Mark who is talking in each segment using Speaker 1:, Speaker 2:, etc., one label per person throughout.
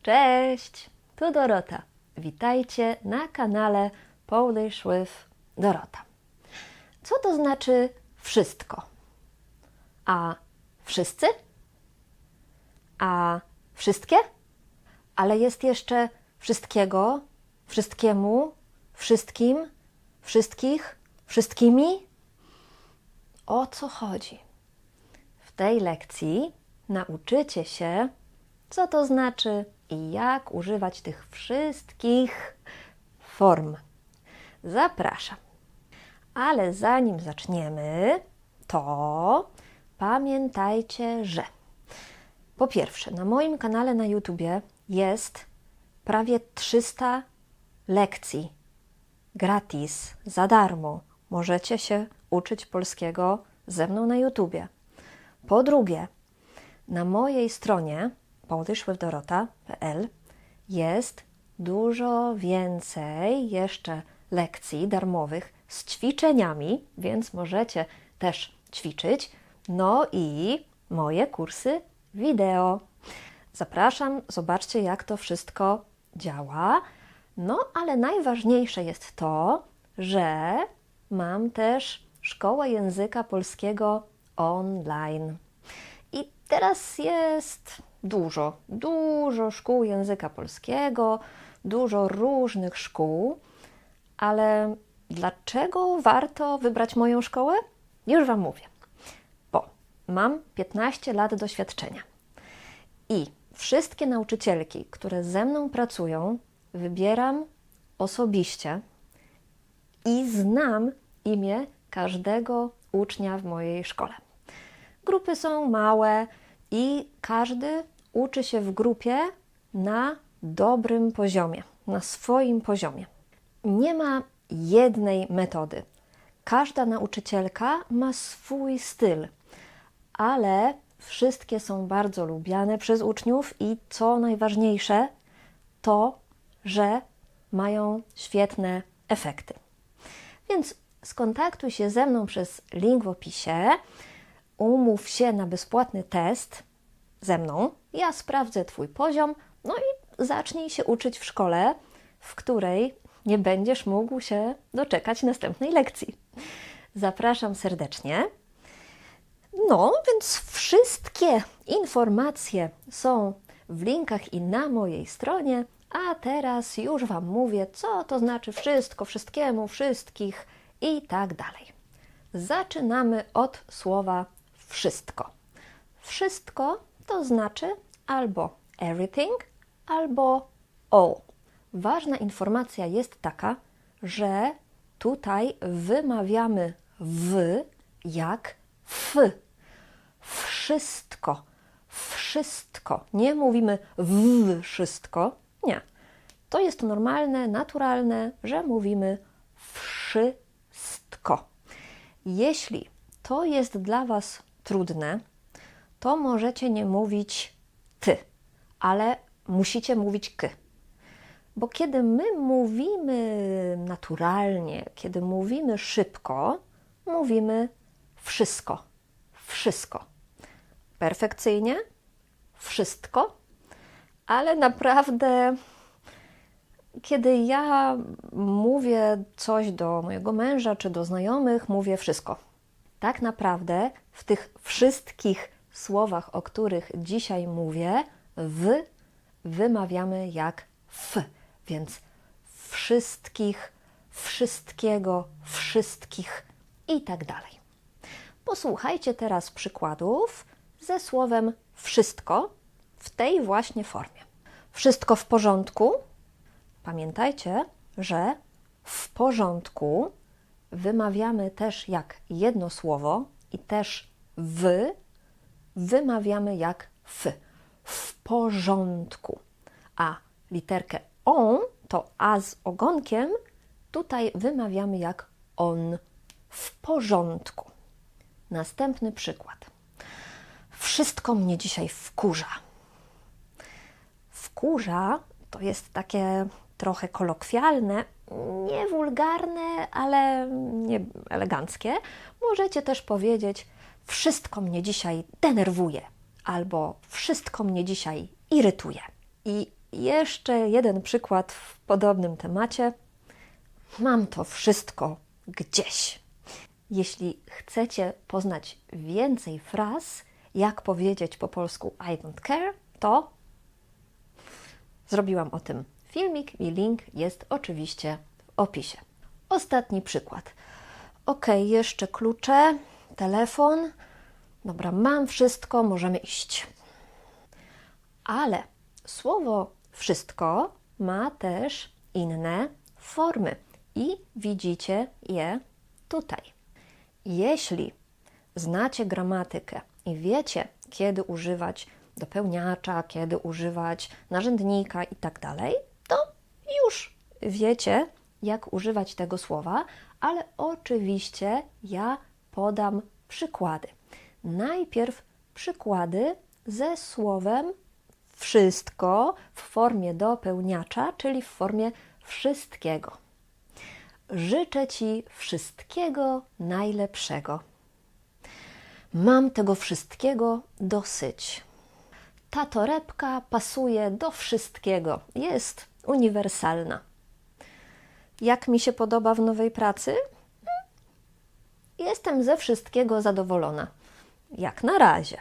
Speaker 1: Cześć, tu Dorota. Witajcie na kanale Polish with Dorota. Co to znaczy wszystko? A wszyscy? A wszystkie? Ale jest jeszcze wszystkiego, wszystkiemu, wszystkim, wszystkich, wszystkimi? O co chodzi? W tej lekcji nauczycie się, co to znaczy i jak używać tych wszystkich form. Zapraszam. Ale zanim zaczniemy, to pamiętajcie, że po pierwsze, na moim kanale na YouTubie jest prawie 300 lekcji gratis, za darmo. Możecie się uczyć polskiego ze mną na YouTubie. Po drugie, na mojej stronie polishwithdorota.pl jest dużo więcej jeszcze lekcji darmowych z ćwiczeniami, więc możecie też ćwiczyć. No i moje kursy wideo. Zapraszam, zobaczcie, jak to wszystko działa. No, ale najważniejsze jest to, że mam też szkołę języka polskiego online. I teraz jest dużo szkół języka polskiego, dużo różnych szkół, ale dlaczego warto wybrać moją szkołę? Już Wam mówię. Bo mam 15 lat doświadczenia i wszystkie nauczycielki, które ze mną pracują, wybieram osobiście i znam imię każdego ucznia w mojej szkole. Grupy są małe i każdy uczy się w grupie na dobrym poziomie, na swoim poziomie. Nie ma jednej metody. Każda nauczycielka ma swój styl, ale wszystkie są bardzo lubiane przez uczniów i co najważniejsze, to, że mają świetne efekty. Więc skontaktuj się ze mną przez link w opisie, umów się na bezpłatny test ze mną, ja sprawdzę Twój poziom, no i zacznij się uczyć w szkole, w której nie będziesz mógł się doczekać następnej lekcji. Zapraszam serdecznie. No, więc wszystkie informacje są w linkach i na mojej stronie, a teraz już Wam mówię, co to znaczy wszystko, wszystkiemu, wszystkich i tak dalej. Zaczynamy od słowa wszystko. Wszystko to znaczy albo everything, albo all. Ważna informacja jest taka, że tutaj wymawiamy w jak f. Wszystko. Wszystko. Nie mówimy w wszystko. Nie. To jest normalne, naturalne, że mówimy wszystko. Jeśli to jest dla Was trudne, to możecie nie mówić ty, ale musicie mówić k. Bo kiedy my mówimy naturalnie, kiedy mówimy szybko, mówimy wszystko. Wszystko. Perfekcyjnie, wszystko, ale naprawdę, kiedy ja mówię coś do mojego męża czy do znajomych, mówię wszystko. Tak naprawdę w tych wszystkich słowach, o których dzisiaj mówię, wymawiamy jak f, więc wszystkich, wszystkiego, wszystkich i tak dalej. Posłuchajcie teraz przykładów ze słowem wszystko w tej właśnie formie. Wszystko w porządku? Pamiętajcie, że w porządku wymawiamy też jak jedno słowo i też wymawiamy jak f. W porządku. A literkę on, to a z ogonkiem, tutaj wymawiamy jak on. W porządku. Następny przykład. Wszystko mnie dzisiaj wkurza. Wkurza to jest takie trochę kolokwialne, nie wulgarne, ale nie eleganckie. Możecie też powiedzieć: wszystko mnie dzisiaj denerwuje albo wszystko mnie dzisiaj irytuje. I jeszcze jeden przykład w podobnym temacie. Mam to wszystko gdzieś. Jeśli chcecie poznać więcej fraz, jak powiedzieć po polsku I don't care, to zrobiłam o tym filmik i link jest oczywiście w opisie. Ostatni przykład. Ok, jeszcze klucze, telefon. Dobra, mam wszystko, możemy iść. Ale słowo wszystko ma też inne formy i widzicie je tutaj. Jeśli znacie gramatykę i wiecie, kiedy używać dopełniacza, kiedy używać narzędnika i tak dalej, to już wiecie, jak używać tego słowa, ale oczywiście ja podam przykłady. Najpierw przykłady ze słowem wszystko w formie dopełniacza, czyli w formie wszystkiego. Życzę Ci wszystkiego najlepszego. Mam tego wszystkiego dosyć. Ta torebka pasuje do wszystkiego. Jest uniwersalna. Jak mi się podoba w nowej pracy? Jestem ze wszystkiego zadowolona. Jak na razie.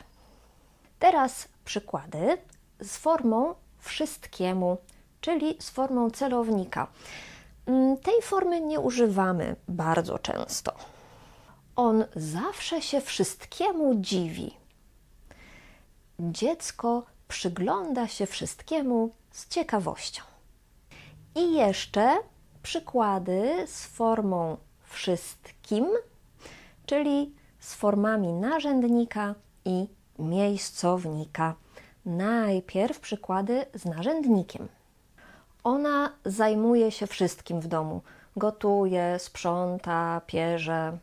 Speaker 1: Teraz przykłady z formą wszystkiemu, czyli z formą celownika. Tej formy nie używamy bardzo często. On zawsze się wszystkiemu dziwi. Dziecko przygląda się wszystkiemu z ciekawością. I jeszcze przykłady z formą wszystkim, czyli z formami narzędnika i miejscownika. Najpierw przykłady z narzędnikiem. Ona zajmuje się wszystkim w domu. Gotuje, sprząta, pierze.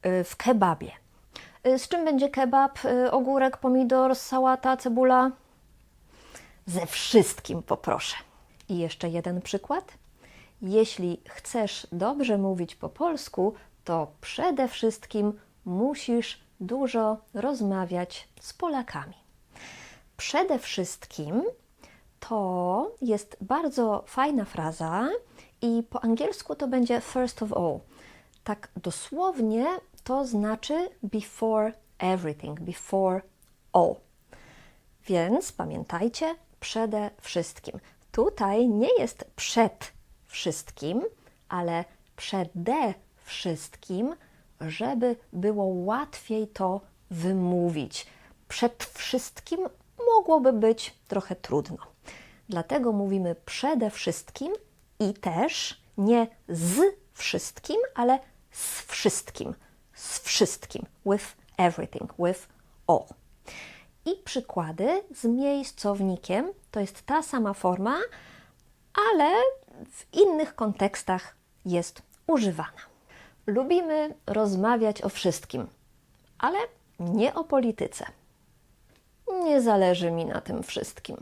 Speaker 1: W kebabie. Z czym będzie kebab? Ogórek, pomidor, sałata, cebula? Ze wszystkim poproszę. I jeszcze jeden przykład. Jeśli chcesz dobrze mówić po polsku, to przede wszystkim musisz dużo rozmawiać z Polakami. Przede wszystkim to jest bardzo fajna fraza i po angielsku to będzie first of all. Tak dosłownie to znaczy before everything, before all. Więc pamiętajcie, przede wszystkim. Tutaj nie jest przed wszystkim, ale przede wszystkim, żeby było łatwiej to wymówić. Przed wszystkim mogłoby być trochę trudno. Dlatego mówimy przede wszystkim i też nie z wszystkim, ale z wszystkim. Z wszystkim. With everything. With all. I przykłady z miejscownikiem to jest ta sama forma, ale w innych kontekstach jest używana. Lubimy rozmawiać o wszystkim, ale nie o polityce. Nie zależy mi na tym wszystkim.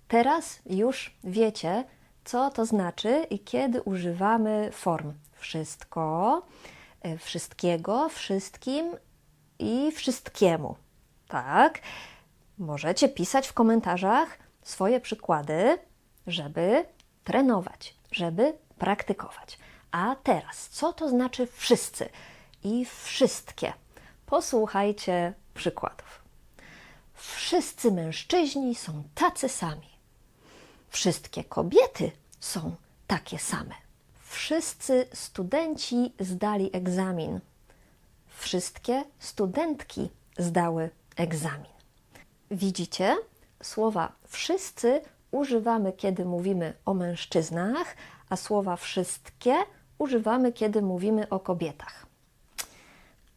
Speaker 1: Teraz już wiecie, co to znaczy i kiedy używamy form wszystko, wszystkiego, wszystkim i wszystkiemu. Tak? Możecie pisać w komentarzach swoje przykłady, żeby trenować, żeby praktykować. A teraz, co to znaczy wszyscy i wszystkie? Posłuchajcie przykładów. Wszyscy mężczyźni są tacy sami. Wszystkie kobiety są takie same. Wszyscy studenci zdali egzamin. Wszystkie studentki zdały egzamin. Widzicie? Słowa wszyscy używamy, kiedy mówimy o mężczyznach, a słowa wszystkie używamy, kiedy mówimy o kobietach.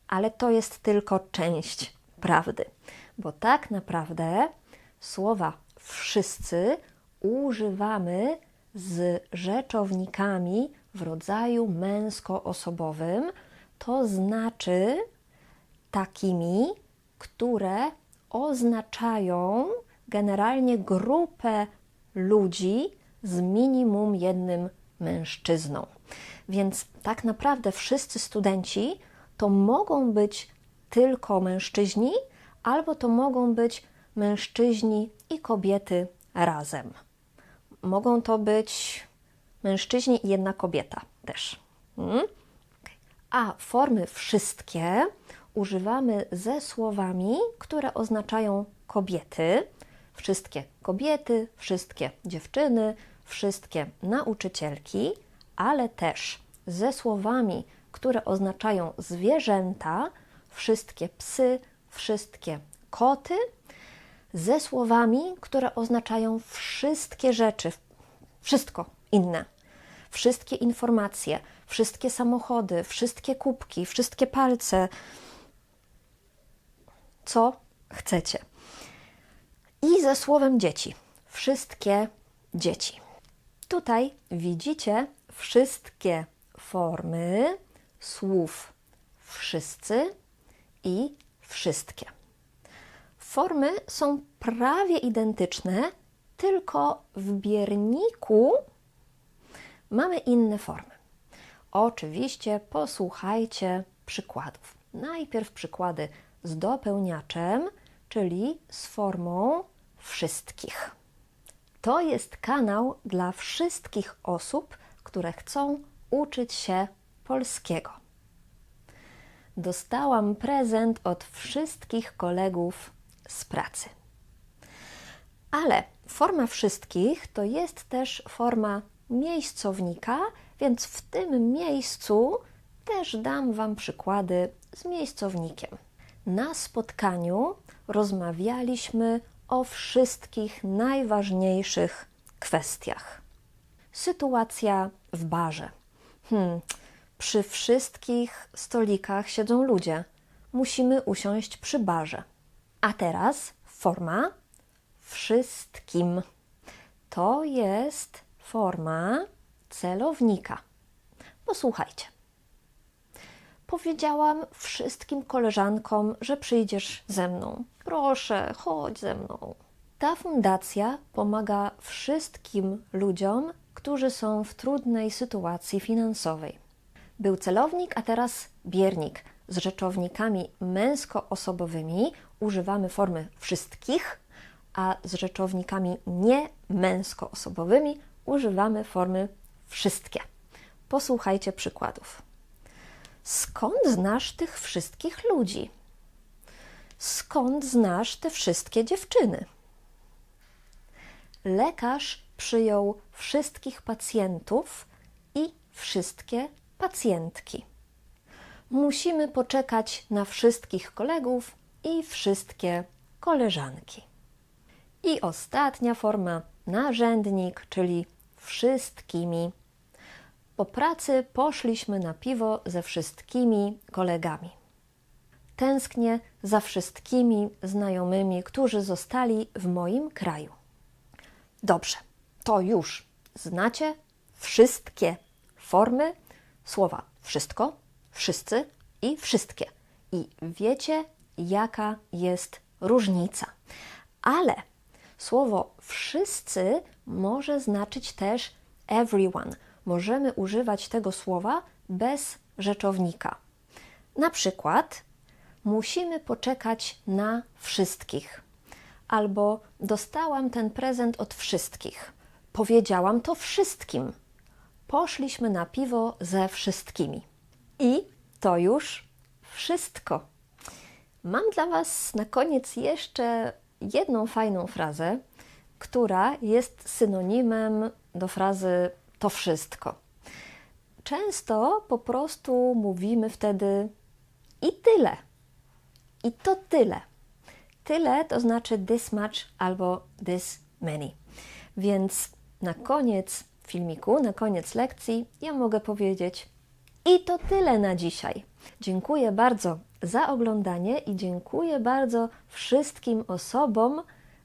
Speaker 1: Ale to jest tylko część prawdy, bo tak naprawdę słowa wszyscy używamy z rzeczownikami w rodzaju męskoosobowym, to znaczy takimi, które oznaczają generalnie grupę ludzi z minimum jednym mężczyzną. Więc tak naprawdę wszyscy studenci to mogą być tylko mężczyźni, albo to mogą być mężczyźni i kobiety razem. Mogą to być mężczyźni i jedna kobieta też. A formy wszystkie używamy ze słowami, które oznaczają kobiety. Wszystkie kobiety, wszystkie dziewczyny, wszystkie nauczycielki, ale też ze słowami, które oznaczają zwierzęta, wszystkie psy, wszystkie koty, ze słowami, które oznaczają wszystkie rzeczy, wszystko inne, wszystkie informacje, wszystkie samochody, wszystkie kubki, wszystkie palce, co chcecie. I ze słowem dzieci, wszystkie dzieci. Tutaj widzicie wszystkie formy słów wszyscy i wszystkie. Formy są prawie identyczne, tylko w bierniku mamy inne formy. Oczywiście posłuchajcie przykładów. Najpierw przykłady z dopełniaczem, czyli z formą wszystkich. To jest kanał dla wszystkich osób, które chcą uczyć się polskiego. Dostałam prezent od wszystkich kolegów z pracy. Ale forma wszystkich to jest też forma miejscownika, więc w tym miejscu też dam Wam przykłady z miejscownikiem. Na spotkaniu rozmawialiśmy o wszystkich najważniejszych kwestiach. Sytuacja w barze. Przy wszystkich stolikach siedzą ludzie. Musimy usiąść przy barze. A teraz forma wszystkim. To jest forma celownika. Posłuchajcie. Powiedziałam wszystkim koleżankom, że przyjdziesz ze mną. Proszę, chodź ze mną. Ta fundacja pomaga wszystkim ludziom, którzy są w trudnej sytuacji finansowej. Był celownik, a teraz biernik. Z rzeczownikami męskoosobowymi używamy formy wszystkich, a z rzeczownikami nie męskoosobowymi używamy formy wszystkie. Posłuchajcie przykładów. Skąd znasz tych wszystkich ludzi? Skąd znasz te wszystkie dziewczyny? Lekarz przyjął wszystkich pacjentów i wszystkie pacjentki. Musimy poczekać na wszystkich kolegów i wszystkie koleżanki. I ostatnia forma narzędnik, czyli wszystkimi. Po pracy poszliśmy na piwo ze wszystkimi kolegami. Tęsknię za wszystkimi znajomymi, którzy zostali w moim kraju. Dobrze, to już znacie wszystkie formy słowa wszystko, wszyscy i wszystkie. I wiecie, jaka jest różnica. Ale słowo wszyscy może znaczyć też everyone. Możemy używać tego słowa bez rzeczownika. Na przykład musimy poczekać na wszystkich. Albo dostałam ten prezent od wszystkich. Powiedziałam to wszystkim. Poszliśmy na piwo ze wszystkimi. I to już wszystko. Mam dla Was na koniec jeszcze jedną fajną frazę, która jest synonimem do frazy to wszystko. Często po prostu mówimy wtedy i tyle. I to tyle. Tyle to znaczy this much albo this many. Więc na koniec filmiku, na koniec lekcji ja mogę powiedzieć i to tyle na dzisiaj. Dziękuję bardzo za oglądanie i dziękuję bardzo wszystkim osobom,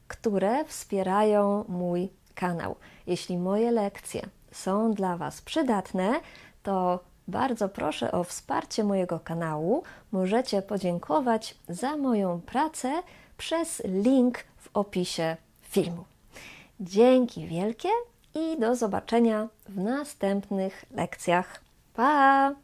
Speaker 1: które wspierają mój kanał. Jeśli moje lekcje są dla Was przydatne, to bardzo proszę o wsparcie mojego kanału. Możecie podziękować za moją pracę przez link w opisie filmu. Dzięki wielkie i do zobaczenia w następnych lekcjach. Pa!